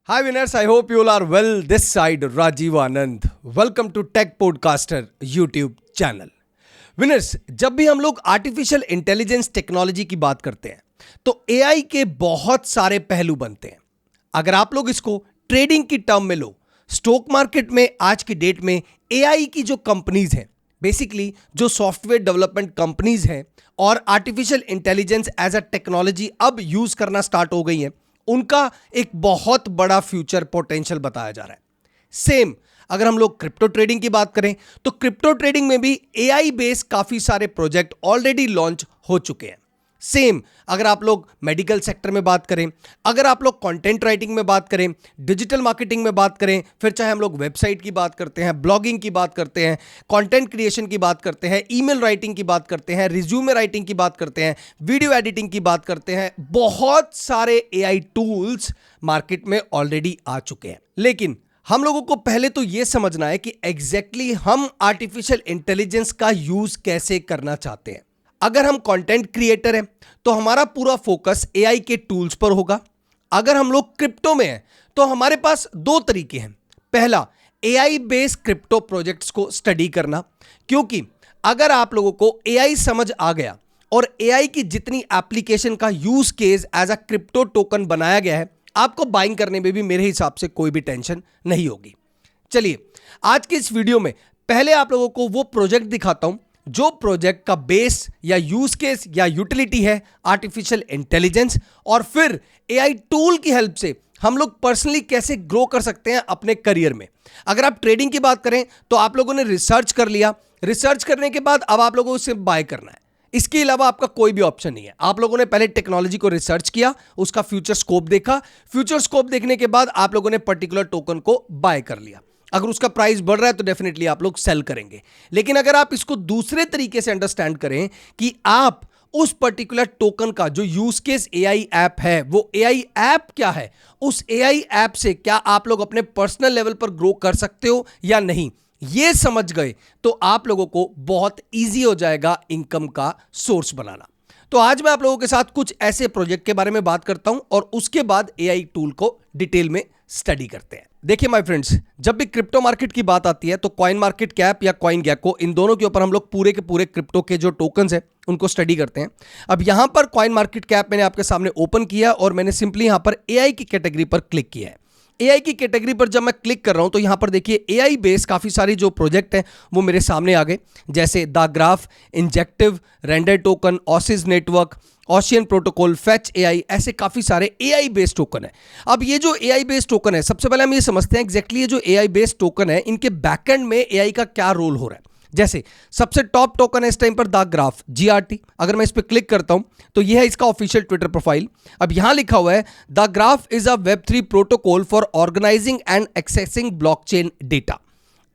Hi winners, I hope you all are well. This side Rajiv Anand. Welcome to Tech Podcaster YouTube channel. Winners, जब भी हम लोग artificial intelligence technology की बात करते हैं तो एआई के बहुत सारे पहलू बनते हैं. अगर आप लोग इसको ट्रेडिंग की टर्म में लो, स्टॉक मार्केट में आज की डेट में एआई की जो कंपनीज हैं, बेसिकली जो सॉफ्टवेयर डेवलपमेंट कंपनीज हैं और artificial intelligence as a technology अब यूज करना स्टार्ट हो गई हैं, उनका एक बहुत बड़ा फ्यूचर पोटेंशियल बताया जा रहा है. सेम अगर हम लोग क्रिप्टो ट्रेडिंग की बात करें तो क्रिप्टो ट्रेडिंग में भी एआई बेस्ड काफी सारे प्रोजेक्ट ऑलरेडी लॉन्च हो चुके हैं. सेम अगर आप लोग मेडिकल सेक्टर में बात करें, अगर आप लोग कंटेंट राइटिंग में बात करें, डिजिटल मार्केटिंग में बात करें, फिर चाहे हम लोग वेबसाइट की बात करते हैं, ब्लॉगिंग की बात करते हैं, कंटेंट क्रिएशन की बात करते हैं, ईमेल राइटिंग की बात करते हैं, रिज्यूमे राइटिंग की बात करते हैं, वीडियो एडिटिंग की बात करते हैं, बहुत सारे एआई टूल्स मार्केट में ऑलरेडी आ चुके हैं. लेकिन हम लोगों को पहले तो यह समझना है कि एग्जैक्टली हम आर्टिफिशियल इंटेलिजेंस का यूज कैसे करना चाहते हैं. अगर हम कंटेंट क्रिएटर हैं तो हमारा पूरा फोकस एआई के टूल्स पर होगा. अगर हम लोग क्रिप्टो में हैं तो हमारे पास दो तरीके हैं. पहला, एआई बेस्ड क्रिप्टो प्रोजेक्ट्स को स्टडी करना, क्योंकि अगर आप लोगों को एआई समझ आ गया और एआई की जितनी एप्लीकेशन का use case as a crypto token बनाया गया है, आपको बाइंग करने में भी मेरे हिसाब से कोई भी टेंशन नहीं होगी. चलिए, आज की इस वीडियो में पहले आप लोगों को वो प्रोजेक्ट दिखाता हूं जो प्रोजेक्ट का बेस या यूज केस या यूटिलिटी है आर्टिफिशियल इंटेलिजेंस, और फिर एआई टूल की हेल्प से हम लोग पर्सनली कैसे ग्रो कर सकते हैं अपने करियर में. अगर आप ट्रेडिंग की बात करें तो आप लोगों ने रिसर्च कर लिया, रिसर्च करने के बाद अब आप लोगों को उसे बाय करना है. इसके अलावा आपका कोई भी ऑप्शन नहीं है. आप लोगों ने पहले टेक्नोलॉजी को रिसर्च किया, उसका फ्यूचर स्कोप देखा, फ्यूचर स्कोप देखने के बाद आप लोगों ने पर्टिकुलर टोकन को बाय कर लिया. अगर उसका प्राइस बढ़ रहा है तो डेफिनेटली आप लोग सेल करेंगे. लेकिन अगर आप इसको दूसरे तरीके से अंडरस्टैंड करें कि आप उस पर्टिकुलर टोकन का जो यूज केस एआई ऐप है, वो एआई ऐप क्या है, उस एआई ऐप से क्या आप लोग अपने पर्सनल लेवल पर ग्रो कर सकते हो या नहीं, ये समझ गए तो आप लोगों को बहुत इजी हो जाएगा इनकम का सोर्स बनाना. तो आज मैं आप लोगों के साथ कुछ ऐसे प्रोजेक्ट के बारे में बात करता हूं और उसके बाद एआई टूल को डिटेल में स्टडी करते हैं. देखिए माय फ्रेंड्स, जब भी क्रिप्टो मार्केट की बात आती है तो कॉइन मार्केट कैप या कॉइन गेको, इन दोनों के ऊपर हम लोग पूरे के पूरे क्रिप्टो के जो टोकन्स हैं उनको स्टडी करते हैं. अब यहां पर कॉइन मार्केट कैप मैंने आपके सामने ओपन किया और मैंने सिंपली यहां पर एआई की कैटेगरी पर क्लिक किया है. एआई की कैटेगरी पर जब मैं क्लिक कर रहा हूं तो यहां पर देखिए एआई बेस्ड काफी सारी जो प्रोजेक्ट हैं वो मेरे सामने आ गए, जैसे the graph, injective, render token, oasis network, ocean protocol, fetch AI, ऐसे काफी सारे एआई बेस्ड टोकन है. अब ये जो एआई बेस्ड टोकन है, सबसे पहले हम ये समझते हैं एग्जैक्टली ये जो एआई बेस्ड टोकन है इनके बैकएंड में एआई का क्या रोल हो रहा है. जैसे सबसे टॉप टोकन है इस टाइम पर द ग्राफ, जीआरटी. अगर मैं इस पर क्लिक करता हूं तो यह है इसका ऑफिशियल ट्विटर प्रोफाइल. अब यहां लिखा हुआ है द ग्राफ इज अ वेब3 protocol for organizing and accessing blockchain data.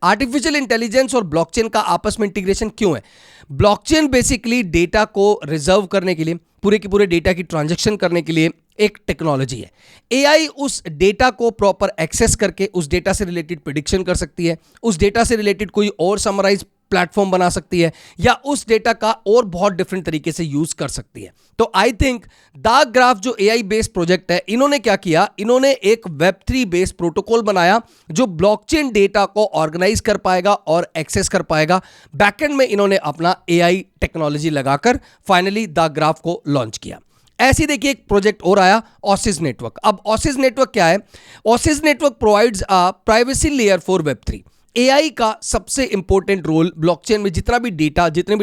Artificial intelligence और ब्लॉकचेन का आपस में इंटीग्रेशन क्यों है? ब्लॉकचेन बेसिकली डेटा को रिजर्व करने के लिए, पूरे के पूरे डेटा की ट्रांजैक्शन करने के लिए एक टेक्नोलॉजी है. एआई उस डेटा को प्रॉपर एक्सेस करके उस डेटा से रिलेटेड प्रेडिक्शन कर सकती है, उस डेटा से रिलेटेड कोई और समराइज प्लेटफॉर्म बना सकती है, या उस डेटा का और बहुत डिफरेंट तरीके से यूज कर सकती है. तो आई थिंक द ग्राफ जो एआई बेस्ड प्रोजेक्ट है, इन्होंने क्या किया, इन्होंने एक वेब3 बेस्ड प्रोटोकॉल बनाया जो ब्लॉकचेन डेटा को ऑर्गेनाइज कर पाएगा और एक्सेस कर पाएगा. बैकएंड में इन्होंने अपना एआई टेक्नोलॉजी लगाकर फाइनली द ग्राफ को लॉन्च किया. ऐसे देखिए एक प्रोजेक्ट और आया, ऑसिस नेटवर्क. अब ऑसिस नेटवर्क क्या है? Oasis network provides a privacy layer for Web3. AI का सबसे इंपॉर्टेंट रोल ब्लॉकचेन में जितने भी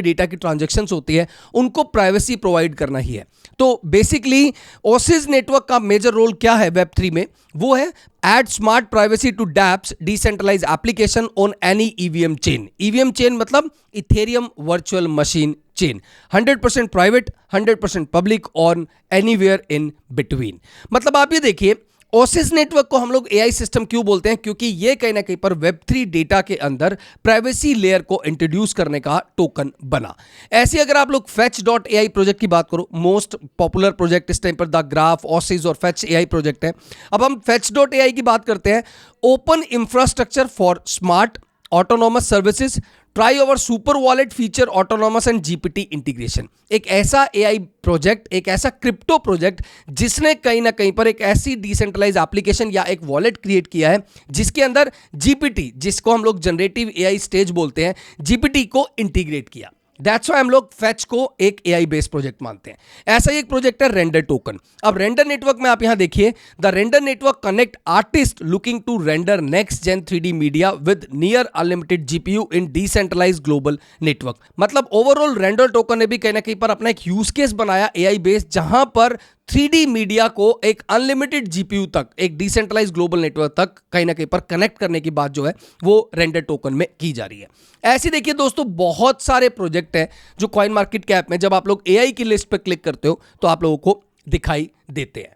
डेटा की ट्रांजैक्शंस होती है उनको प्राइवेसी प्रोवाइड करना ही है. तो बेसिकली ओसिस नेटवर्क का मेजर रोल क्या है वेब3 में? वो है add smart privacy to dApps decentralise application on any EVM chain. EVM chain मतलब Ethereum virtual machine chain, 100% private, 100% public, on anywhere in between. मतलब आप ये देखिए, ओसिस नेटवर्क को हम लोग एआई सिस्टम क्यों बोलते हैं? क्योंकि ये कहीं ना कहीं पर वेब3 डेटा के अंदर प्राइवेसी लेयर को इंट्रोड्यूस करने का टोकन बना. ऐसे अगर आप लोग fetch.ai प्रोजेक्ट की बात करो, मोस्ट पॉपुलर प्रोजेक्ट इस टाइम पर द ग्राफ, ओसिस और fetch एआई प्रोजेक्ट है. अब हम fetch.ai की बात करते हैं. Open infrastructure for smart autonomous services, try our super wallet feature autonomous and GPT integration. एक ऐसा एआई प्रोजेक्ट, एक ऐसा क्रिप्टो प्रोजेक्ट जिसने कहीं ना कहीं पर एक ऐसी डिसेंट्रलाइज एप्लीकेशन या एक वॉलेट क्रिएट किया है जिसके अंदर जीपीटी, जिसको हम लोग जनरेटिव एआई स्टेज बोलते हैं, जीपीटी को इंटीग्रेट किया। दैट्स व्हाई हम लोग फेच को एक एआई बेस्ड प्रोजेक्ट मानते हैं। ऐसा ही एक प्रोजेक्ट है रेंडर टोकन। अब रेंडर नेटवर्क में आप यहां देखिए, the render network connect artist looking to render next gen 3D media with near unlimited GPU in decentralised global network. मतलब ओवरऑल रेंडर टोकन ने भी कहीं ना कहीं पर अपना एक यूज केस बनाया एआई बेस्ड, जहां पर 3D मीडिया को एक अनलिमिटेड जीपीयू तक, एक डिसेंट्रलाइज ग्लोबल नेटवर्क तक कहीं ना कहीं पर कनेक्ट करने की बात जो है वो रेंडर टोकन में की जा रही है। ऐसे देखिए दोस्तों, बहुत सारे प्रोजेक्ट हैं जो कॉइन मार्केट कैप में जब आप लोग एआई की लिस्ट पर क्लिक करते हो तो आप लोगों को दिखाई देते हैं।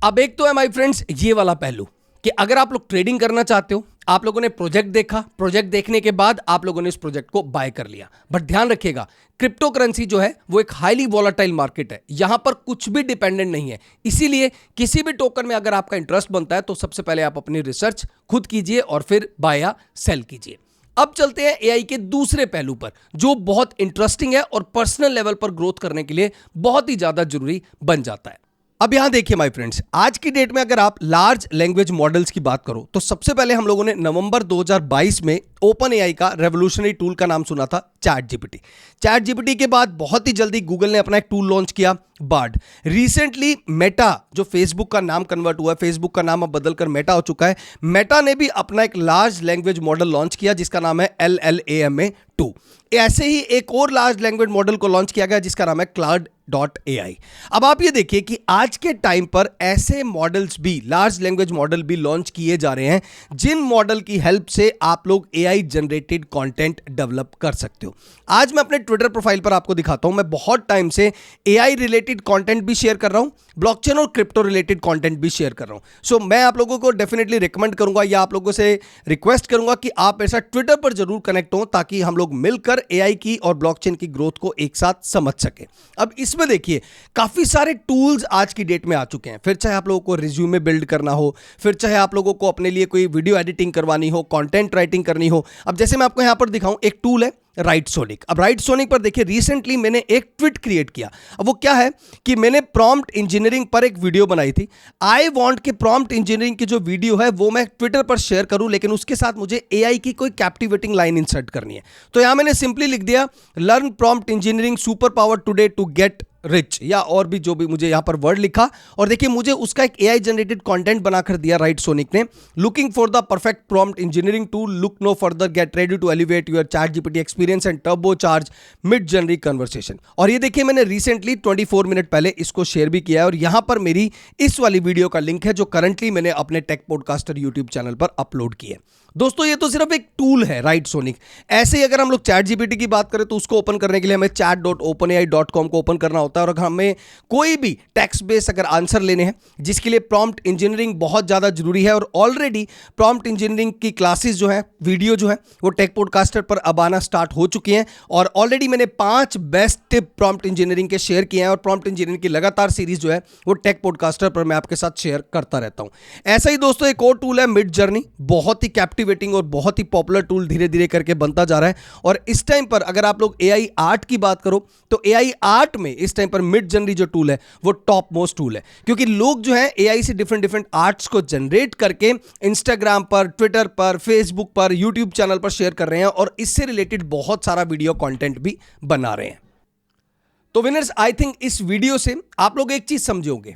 अब एक तो है माय फ्रेंड्स ये वाला पहलू कि अगर आप लोग ट्रेडिंग करना चाहते हो, आप लोगों ने प्रोजेक्ट देखा, प्रोजेक्ट देखने के बाद आप लोगों ने इस प्रोजेक्ट को बाय कर लिया। बट ध्यान रखिएगा, क्रिप्टो करेंसी जो है वो एक हाईली वॉलेटाइल मार्केट है, यहां पर कुछ भी डिपेंडेंट नहीं है। इसीलिए किसी भी टोकन में अगर आपका इंटरेस्ट बनता है तो सबसे पहले आप अपनी रिसर्च खुद कीजिए और फिर बाय या सेल कीजिए। अब चलते हैं एआई के दूसरे पहलू पर जो बहुत इंटरेस्टिंग है और पर्सनल लेवल पर ग्रोथ करने के लिए बहुत ही ज्यादा जरूरी बन जाता है। अब यहां देखिए माय फ्रेंड्स, आज की डेट में अगर आप लार्ज लैंग्वेज मॉडल्स की बात करो तो सबसे पहले हम लोगों ने नवंबर 2022 में ओपन एआई का रेवोल्यूशनरी टूल का नाम सुना था, चैट जीपीटी। चैट जीपीटी के बाद बहुत ही जल्दी गूगल ने अपना एक टूल लॉन्च किया, बार्ड। रिसेंटली मेटा, जो फेसबुक का नाम कन्वर्ट हुआ है, फेसबुक का नाम अब बदलकर मेटा हो चुका है, मेटा ने भी अपना एक लार्ज लैंग्वेज मॉडल लॉन्च किया जिसका नाम है LLaMA2। ऐसे ही एक और लार्ज लैंग्वेज मॉडल को लॉन्च किया गया जिसका नाम है Claude.ai। अब आप ये देखिए कि आज के टाइम पर ऐसे मॉडल्स भी, लार्ज लैंग्वेज मॉडल भी लॉन्च किए जा रहे हैं जिन मॉडल की हेल्प से आप लोग एआई जनरेटेड कंटेंट डेवलप कर सकते हो। आज मैं अपने ट्विटर प्रोफाइल पर आपको दिखाता हूं, मैं बहुत टाइम से एआई रिलेटेड कंटेंट भी शेयर कर रहा हूं, ब्लॉकचेन और क्रिप्टो रिलेटेड कंटेंट भी शेयर कर रहा हूं। सो मैं आप लोगों को डेफिनेटली रिकमेंड करूंगा या आप लोगों से रिक्वेस्ट करूंगा कि आप ऐसा ट्विटर पर जरूर कनेक्ट हो ताकि हम लोग मिलकर एआई की और ब्लॉकचेन की ग्रोथ को एक साथ समझ सके। अब इसमें देखिए काफी सारे टूल्स आज की डेट में आ चुके हैं, फिर चाहे आप लोगों को रिज्यूमे बिल्ड करना हो, फिर चाहे आप लोगों को अपने लिए कोई वीडियो एडिटिंग करवानी हो, कंटेंट राइटिंग करनी हो। अब जैसे मैं आपको यहां पर दिखाऊं, एक टूल है राइटसोनिक। अब राइटसोनिक पर देखिए रिसेंटली मैंने एक ट्वीट क्रिएट किया। अब वो क्या है कि मैंने प्रॉम्प्ट इंजीनियरिंग पर एक वीडियो बनाई थी। आई वांट कि प्रॉम्प्ट इंजीनियरिंग की जो वीडियो है वो मैं ट्विटर पर शेयर करूं, लेकिन उसके साथ मुझे एआई की कोई कैप्टिवेटिंग लाइन इंसर्ट करनी है। तो यहां मैंने सिंपली लिख दिया, learn prompt engineering super power today to get rich, या और भी जो भी मुझे यहां पर वर्ड लिखा, और देखिए मुझे उसका एक एआई जनरेटेड कंटेंट बनाकर दिया राइटसोनिक ने। Looking for the perfect prompt engineering tool, look no further, get ready to elevate your ChatGPT experience and turbocharge mid generic conversation. और ये देखिए मैंने रिसेंटली 24 मिनट पहले इसको शेयर भी किया है और यहां पर मेरी इस वाली वीडियो का लिंक है जो करंटली मैंने अपने टेक पॉडकास्टर यूट्यूब चैनल पर अपलोड की है। दोस्तों ये तो सिर्फ एक टूल है राइटसोनिक। ऐसे ही अगर हम लोग चैट जीपीटी की बात करें तो उसको ओपन करने के लिए हमें chat.openai.com को ओपन करना होता है, और हमें कोई भी टेक्स्ट बेस अगर आंसर लेने हैं जिसके लिए प्रॉम्प्ट इंजीनियरिंग बहुत ज़्यादा जरूरी है। और ऑलरेडी प्रॉम्प्ट इंजीनियरिंग की क्लासेस जो है, वीडियो जो है वो टेक पॉडकास्टर पर अब आना स्टार्ट हो चुकी हैं, और ऑलरेडी मैंने 5 बेस्ट टिप प्रॉम्प्ट इंजीनियरिंग के शेयर किए हैं, और प्रॉम्प्ट इंजीनियरिंग की लगातार सीरीज जो है वो टेक पॉडकास्टर पर मैं आपके साथ शेयर करता रहता हूं। ऐसा ही दोस्तों एक और टूल है मिड जर्नी, बहुत ही कैप्टिवेटिंग और बहुत ही पॉपुलर टूल धीरे धीरे करके बनता जा रहा है। और इस टाइम पर अगर आप लोग एआई आर्ट की बात करो तो एआई आर्ट में इस टाइम पर मिड जर्नी जो टूल है वो टॉप मोस्ट टूल है, क्योंकि लोग जो है एआई से डिफरेंट डिफरेंट आर्ट्स को जनरेट करके इंस्टाग्राम पर, ट्विटर पर, फेसबुक पर, यूट्यूब चैनल पर शेयर कर रहे हैं, और इससे रिलेटेड बहुत सारा वीडियो कंटेंट भी बना रहे हैं। तो विनर्स, आई थिंक इस वीडियो से आप लोग एक चीज समझे होंगे,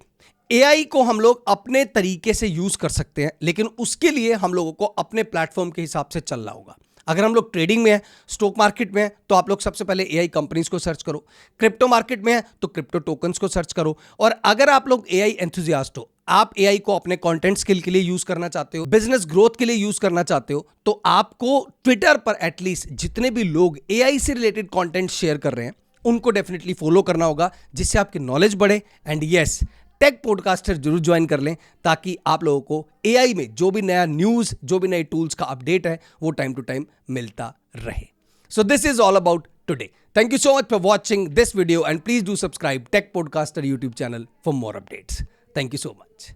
एआई को हम लोग अपने तरीके से यूज कर सकते हैं, लेकिन उसके लिए हम लोगों को अपने प्लेटफॉर्म के हिसाब से चलना होगा। अगर हम लोग ट्रेडिंग में है, स्टॉक मार्केट में है, तो आप लोग सबसे पहले एआई कंपनीज को सर्च करो। क्रिप्टो मार्केट में है तो क्रिप्टो टोकन्स को सर्च करो। और अगर आप लोग एआई एंथुसियास्ट हो, आप एआई को अपने कंटेंट स्किल के लिए यूज करना चाहते हो, बिजनेस ग्रोथ के लिए यूज करना चाहते हो, तो आपको ट्विटर पर एटलीस्ट जितने भी लोग एआई से रिलेटेड कंटेंट शेयर कर रहे हैं उनको डेफिनेटली फॉलो करना होगा, जिससे आपकी नॉलेज बढ़े। एंड यस, टेक पॉडकास्टर जरूर ज्वाइन कर लें ताकि आप लोगों को एआई में जो भी नया न्यूज़, जो भी नए टूल्स का अपडेट है वो टाइम टू टाइम मिलता रहे। So this is all about today. Thank you so much for watching this video and please do subscribe Tech Podcaster YouTube channel for more updates. Thank you so much.